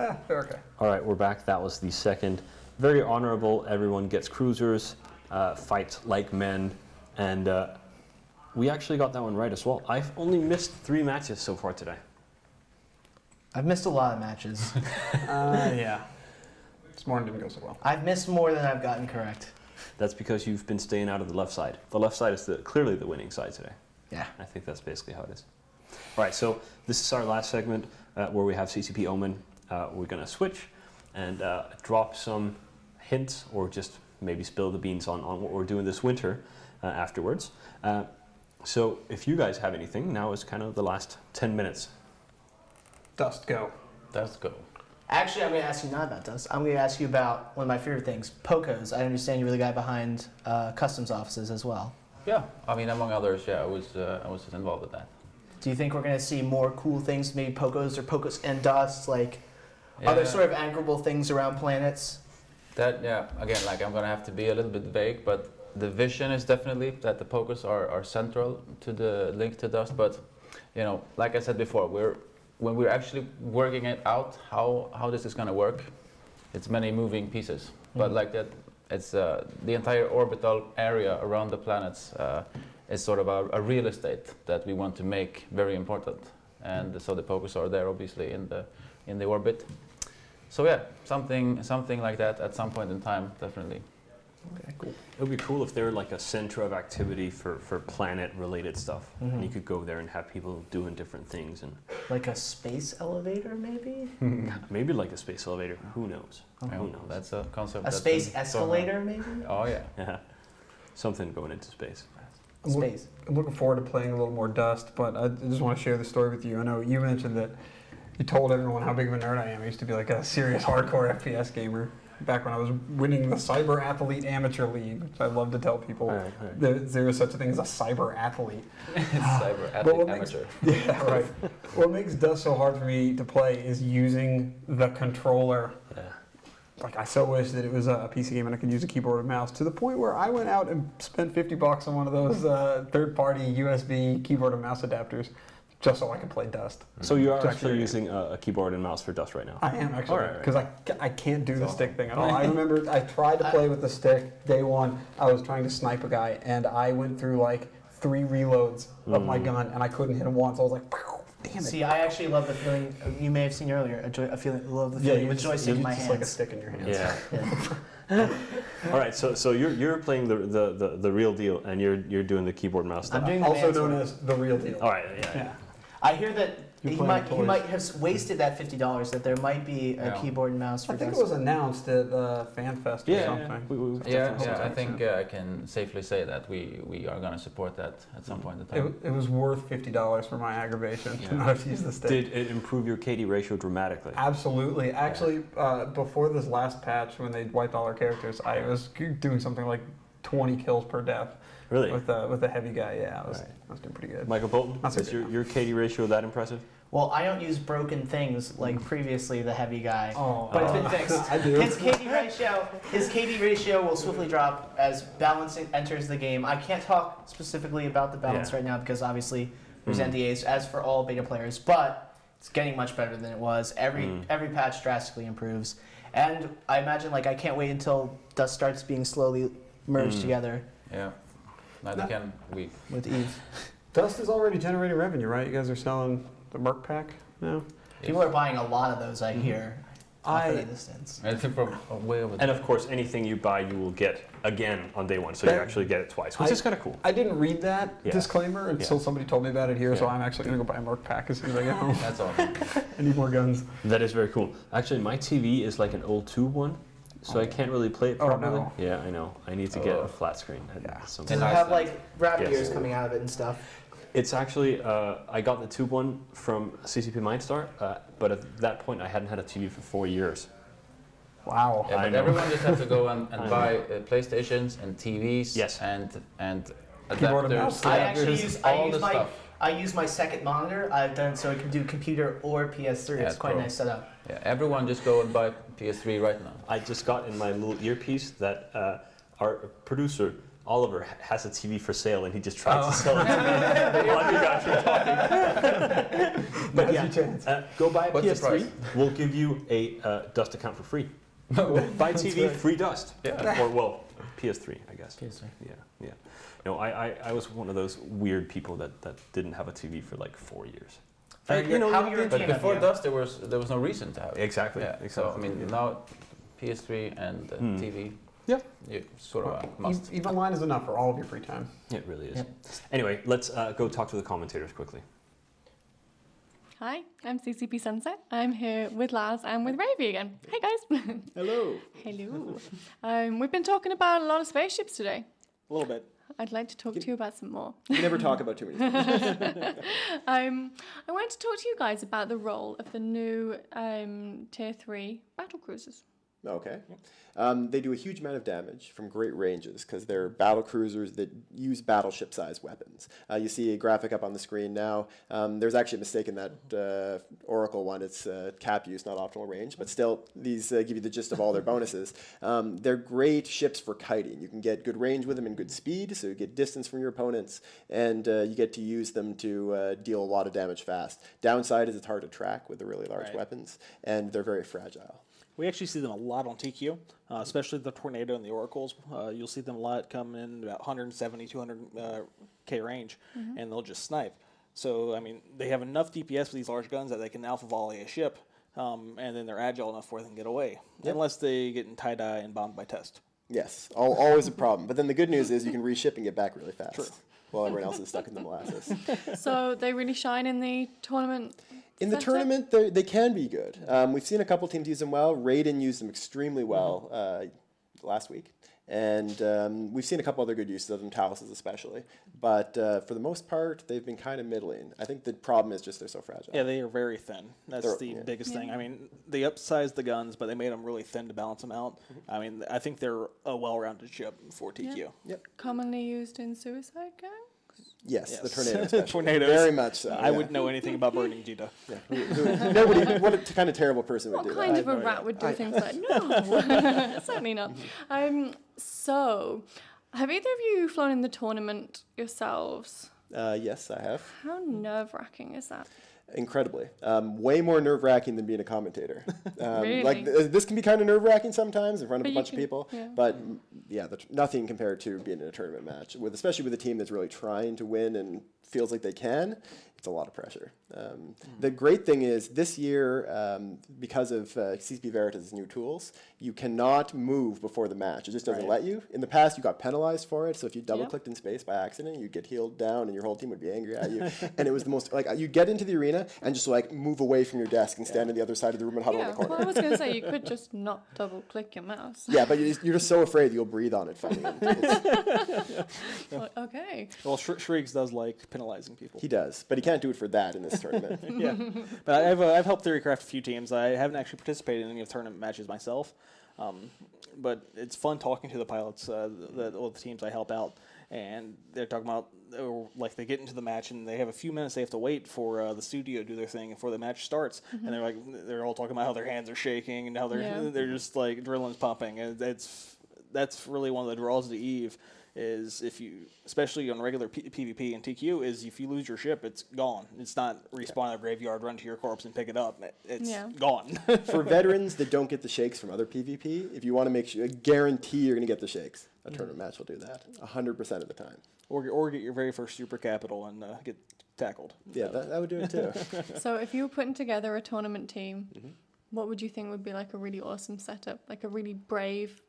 Okay. All right, we're back. That was the second. Very honorable. Everyone gets cruisers, fight like men, and we actually got that one right as well. I've only missed 3 matches so far today. I've missed a lot of matches. Yeah. This morning didn't go so well. I've missed more than I've gotten correct. That's because you've been staying out of the left side. The left side is clearly the winning side today. Yeah. I think that's basically how it is. All right, so this is our last segment where we have CCP Omen. We're going to switch and drop some hints or just maybe spill the beans on what we're doing this winter afterwards. So if you guys have anything, now is kind of the last 10 minutes. Dust, go. Let's go. Actually, I'm going to ask you not about Dust. I'm going to ask you about one of my favorite things, Pocos. I understand you were the guy behind customs offices as well. Yeah, I mean, among others, I was involved with that. Do you think we're going to see more cool things, maybe Pocos or Pocos and Dust, like Yeah. other sort of anchorable things around planets? That, again, like I'm gonna have to be a little bit vague, but the vision is definitely that the Pocos are central to the link to Dust. But like I said before, when we're actually working it out how this is gonna work, it's many moving pieces. Mm-hmm. But like that, it's the entire orbital area around the planets is sort of a real estate that we want to make very important, and so the Pocos are there obviously in the orbit. So yeah, something like that at some point in time, definitely. Okay, cool. It would be cool if they're like a center of activity for planet-related stuff. Mm-hmm. And you could go there and have people doing different things. And Like a space elevator, maybe? maybe like a space elevator. Who knows? Okay. Who knows? That's a concept. A that's space been thrown escalator, around. maybe? Oh yeah. Yeah. Something going into space. Space. I'm looking forward to playing a little more Dust, but I just want to share the story with you. I know you mentioned that you told everyone how big of a nerd I am. I used to be like a serious hardcore FPS gamer back when I was winning the Cyber Athlete Amateur League, which I love to tell people. Right. There is such a thing as a cyber athlete. Cyber But what athlete amateur. Yeah, right. What makes Dust so hard for me to play is using the controller. Yeah. Like, I so wish that it was a PC game and I could use a keyboard and mouse, to the point where I went out and spent $50 on one of those third-party USB keyboard and mouse adapters just so I could play Dust. So you are Just actually for- using a keyboard and mouse for Dust right now? I am actually, Alright, because I can't do the So- stick thing at all. I remember I tried to play with the stick day one. I was trying to snipe a guy, and I went through like 3 reloads of my gun, and I couldn't hit him once. I was like, damn it. See, I actually love the feeling, you may have seen earlier, love the Yeah, feeling you with just, joystick in my just hands. like a stick in your hands. Yeah. Yeah. All right. So you're playing the real deal, and you're doing the keyboard mouse stuff. I'm doing the Also man's known work. as the real deal. All right. Yeah. Yeah. I hear that You're he playing might, with he toys. might have wasted that $50, that there might be a Yeah. keyboard and mouse for I think it Dust. was announced at FanFest or Yeah. something. We Yeah, definitely- I think I can safely say that we are gonna support that at some point in time. It was worth $50 for my aggravation to Yeah. not have to use the stick. Did it improve your KD ratio dramatically? Absolutely. Actually, before this last patch, when they wiped all our characters, I was doing something like 20 kills per death Really? with a heavy guy. Yeah, I was Right. doing pretty good. Michael Bolton, That's is okay. your KD ratio that impressive? Well, I don't use broken things like previously the heavy guy. Oh, But it's been fixed. I do. His KD ratio will swiftly drop as balance enters the game. I can't talk specifically about the balance Yeah. right now because obviously there's Mhm. NDAs, as for all beta players, but it's getting much better than it was. Every patch drastically improves. And I imagine, like, I can't wait until Dust starts being slowly merged together Yeah. Neither can we. with Eve. Dust is already generating revenue, right? You guys are selling the Merc pack now? People are buying a lot of those, I hear, off at I- a distance. I think from way over. And of course, anything you buy, you will get again on day one, so you That- actually get it twice, which is kind of cool. I didn't read that Yeah. disclaimer until somebody told me about it here, so Yeah. I'm actually going to go buy a Merc pack as soon as I get home. That's awesome. I need more guns. That is very cool. Actually, my TV is like an old tube one, so I can't really play it Oh, properly. no. Yeah, I know. I need to get Oh. a flat screen. Yeah. Does it Nice have, then. like, rabbit Yes. ears coming out of it and stuff? It's actually, I got the tube one from CCP Mindstar, but at that point I hadn't had a TV for 4 years. Wow. Yeah, I but know. everyone just has to go and I buy PlayStations and TVs Yes. and Keyboard and adapters. mouse. I Yeah, actually there's use all the stuff. I use my second monitor. I've done it so it can do computer or PS3. Yeah, It's quite a pro. nice setup. Yeah, everyone just go and buy PS3 right now. I just got in my little earpiece that our producer Oliver has a TV for sale and he just tried to sell it to me while you guys were talking. But Now's your chance. go buy a What's the PS3. price? We'll give you a Dust account for free. Buy TV, right. free Dust. Yeah. Or, well, PS3, I guess. PS3. Yeah. No, I was one of those weird people that didn't have a TV for like 4 years. How you know, European But of before you. Dust, there was no reason to have it. Exactly. Yeah. So I mean, yeah. now PS3 and TV. Yeah. You sort of a must. Even online is enough for all of your free time. It really is. Yep. Anyway, let's go talk to the commentators quickly. Hi, I'm CCP Sunset. I'm here with Lars and with Ravy again. Hey guys. Hello. Hello. We've been talking about a lot of spaceships today. A little bit. I'd like to talk to you about some more. You can never talk about too many things. I wanted to talk to you guys about the role of the new Tier 3 battle cruisers. Okay. They do a huge amount of damage from great ranges because they're battle cruisers that use battleship-sized weapons. You see a graphic up on the screen now. There's actually a mistake in that Oracle one. It's cap use, not optimal range, but still, these give you the gist of all their bonuses. They're great ships for kiting. You can get good range with them and good speed, so you get distance from your opponents, and you get to use them to deal a lot of damage fast. Downside is it's hard to track with the really large weapons, and they're very fragile. We actually see them a lot on TQ, especially the Tornado and the Oracles. You'll see them a lot come in about 170, 200K range, and they'll just snipe. So, I mean, they have enough DPS with these large guns that they can alpha volley a ship, and then they're agile enough where they can get away, unless they get in tie-dye and bombed by test. Yes, always a problem. But then the good news is you can reship and get back really fast. True. While everyone else is stuck in the molasses. So they really shine in the tournament. In the setup? tournament, they can be good. We've seen a couple teams use them well. Raiden used them extremely well last week. And we've seen a couple other good uses of them, Taluses especially. But for the most part, they've been kind of middling. I think the problem is just they're so fragile. Yeah, they are very thin. That's They're- the yeah. biggest thing. I mean, they upsized the guns, but they made them really thin to balance them out. I mean, I think they're a well-rounded ship for TQ. Commonly used in suicide gangs. Yes, the Yes. tornado especially. Tornadoes. Very much so. I wouldn't know anything about burning Jita. Yeah. Nobody, what a kind of terrible person would What do kind that. of a rat would do things like no? Certainly not. So, have either of you flown in the tournament yourselves? Yes, I have. How nerve-wracking is that? Incredibly. Way more nerve-wracking than being a commentator. Really? Like, this can be kind of nerve-wracking sometimes in front of But a you bunch can- of people. yeah. But, yeah, nothing compared to being in a tournament match, especially with a team that's really trying to win and feels like they can. It's a lot of pressure. The great thing is this year, because of CCP Veritas' new tools, you cannot move before the match. It just doesn't let you. In the past, you got penalized for it. So if you double-clicked in space by accident, you'd get healed down and your whole team would be angry at you. And it was the most, like, you'd get into the arena and just, like, move away from your desk and stand on the other side of the room and huddle in Yeah, the corner. well, I was going to say you could just not double-click your mouse. Yeah, but you're just so afraid you'll breathe on it fighting it. Well, okay. Well, Shrieks does like penalizing people. He does, but he can't do it for that in this tournament. Yeah, but I've helped theorycraft a few teams. I haven't actually participated in any of the tournament matches myself, but it's fun talking to the pilots, all the teams I help out, and they're talking about like they get into the match and they have a few minutes they have to wait for the studio to do their thing before the match starts, and they're all talking about how their hands are shaking and how they're just like adrenaline's pumping, and that's really one of the draws to EVE. Is if you, especially on regular PvP and TQ, is if you lose your ship, it's gone. It's not respawn in a graveyard, run to your corpse and pick it up. It's gone. For veterans that don't get the shakes from other PvP, if you want to make sure, guarantee you're going to get the shakes, a tournament match will do that 100% of the time. Or get your very first super capital and get tackled. Yeah, that would do it too. So if you were putting together a tournament team, what would you think would be like a really awesome setup? Like a really brave,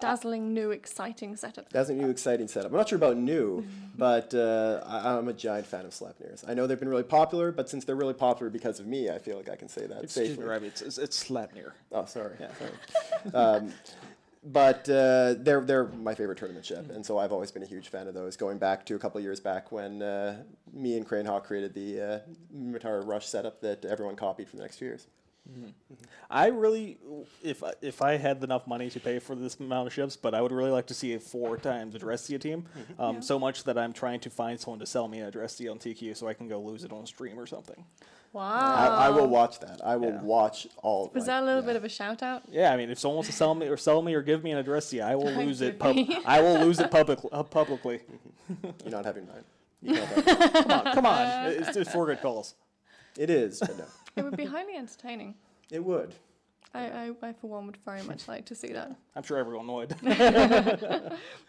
dazzling, new, exciting setup? That's a new, exciting setup. I'm not sure about new, but I'm a giant fan of Sleipnirs. I know they've been really popular, but since they're really popular because of me, I feel like I can say that Excuse safely. me, Ravi, it's Slapnir. Oh, sorry. Sorry. But they're my favorite tournament ship, and so I've always been a huge fan of those. Going back to a couple of years back when me and Cranehawk created the Minotaur Rush setup that everyone copied for the next 2 years. I really, if I had enough money to pay for this amount of ships, but I would really like to see a 4 times Adrestia team. So much that I'm trying to find someone to sell me an Adrestia on TQ so I can go lose it on stream or something. Wow. I will watch that. I will watch all. Was that a little bit of a shout out? Yeah, I mean, if someone wants to sell me or give me an Adrestia, I will Don't lose it. give me. I will lose it publicly. You're not having mine. You can't have it. Come on, it's 4 good calls. It is, but no. It would be highly entertaining. It would. I for one, would very much like to see that. I'm sure everyone would.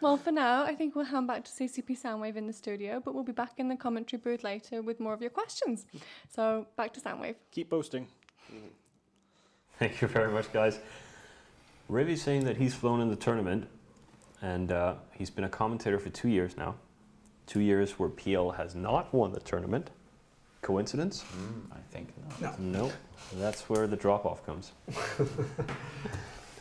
Well, for now, I think we'll hand back to CCP Soundwave in the studio, but we'll be back in the commentary booth later with more of your questions. So, back to Soundwave. Keep boasting. Thank you very much, guys. Ravi's saying that he's flown in the tournament, and he's been a commentator for 2 years now. 2 years where PL has not won the tournament. Coincidence? I think not. No. That's where the drop-off comes.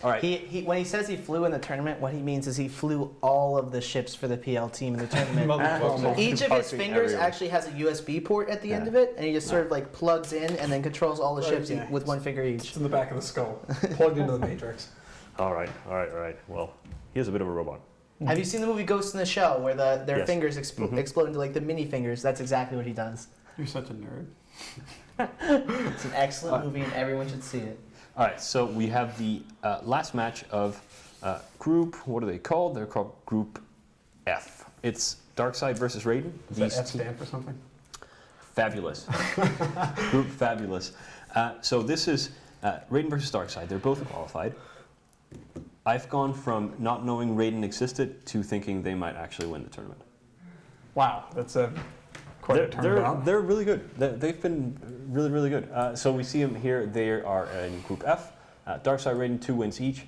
All right. He when he says he flew in the tournament, what he means is he flew all of the ships for the PL team in the tournament. Each of his fingers actually has a USB port at the end of it, and he just sort of like plugs in and then controls all the ships with one finger each. It's in the back of the skull, plugged into the matrix. All right. Well, he is a bit of a robot. Have you seen the movie Ghost in the Shell, where their Yes. fingers explode into like the mini fingers? That's exactly what he does. You're such a nerd. It's an excellent movie, and everyone should see it. All right, so we have the last match of group, what are they called? They're called Group F. It's Darkside versus Raiden. Does that F stand for something? Fabulous. Group Fabulous. So this is Raiden versus Darkside. They're both qualified. I've gone from not knowing Raiden existed to thinking they might actually win the tournament. Wow, that's quite a turnaround. They're really good. They've been really, really good. So we see them here. They are in Group F. Darkside Raiden, 2 wins each.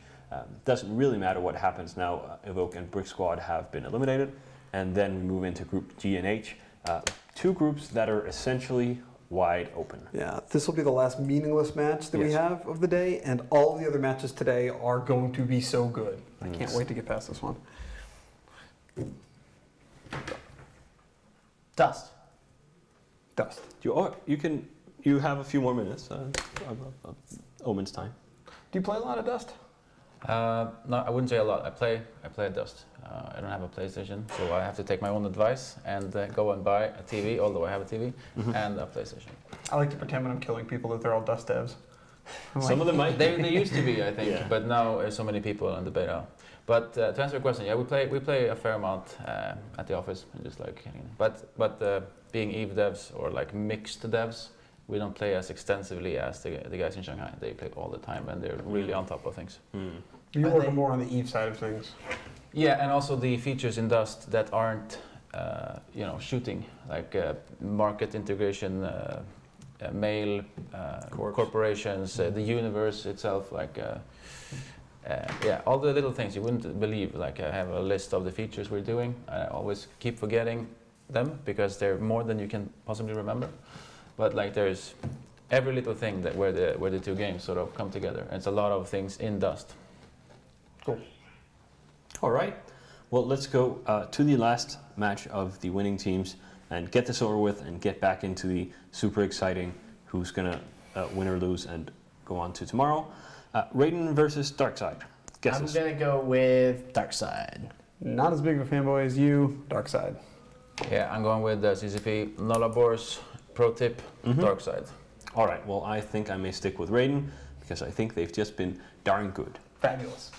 Doesn't really matter what happens now. Evoke and Brick Squad have been eliminated. And then we move into Group G and H. 2 groups that are essentially wide open. Yeah, this will be the last meaningless match that we Yes. have of the day, and all the other matches today are going to be so good. I can't Yes. wait to get past this one. Dust. Dust. You have a few more minutes. Omen's time. Do you play a lot of Dust? No, I wouldn't say a lot. I play at Dust. I don't have a PlayStation, so I have to take my own advice and go and buy a TV, although I have a TV, and a PlayStation. I like to pretend when I'm killing people that they're all Dust devs. Some of them might. They used to be, I think, Yeah. but now so many people in the beta. But to answer your question, yeah, we play a fair amount at the office, just like. But being Eve devs or like mixed devs, we don't play as extensively as the guys in Shanghai. They play all the time, and they're really on top of things. You're working more on the Eve side of things. Yeah, and also the features in Dust that aren't, shooting, like market integration, mail, corporations, the universe itself, like, all the little things you wouldn't believe. Like I have a list of the features we're doing. I always keep forgetting them because they're more than you can possibly remember. But like there's every little thing that where the 2 games sort of come together. And it's a lot of things in Dust. Cool. All right. Well, let's go to the last match of the winning teams and get this over with and get back into the super exciting who's going to win or lose and go on to tomorrow. Raiden versus Darkside. Guesses? I'm going to go with Darkside. Not as big of a fanboy as you, Darkside. Yeah, I'm going with CCP Nullabors pro tip Darkside. All right. Well, I think I may stick with Raiden because I think they've just been darn good. Fabulous.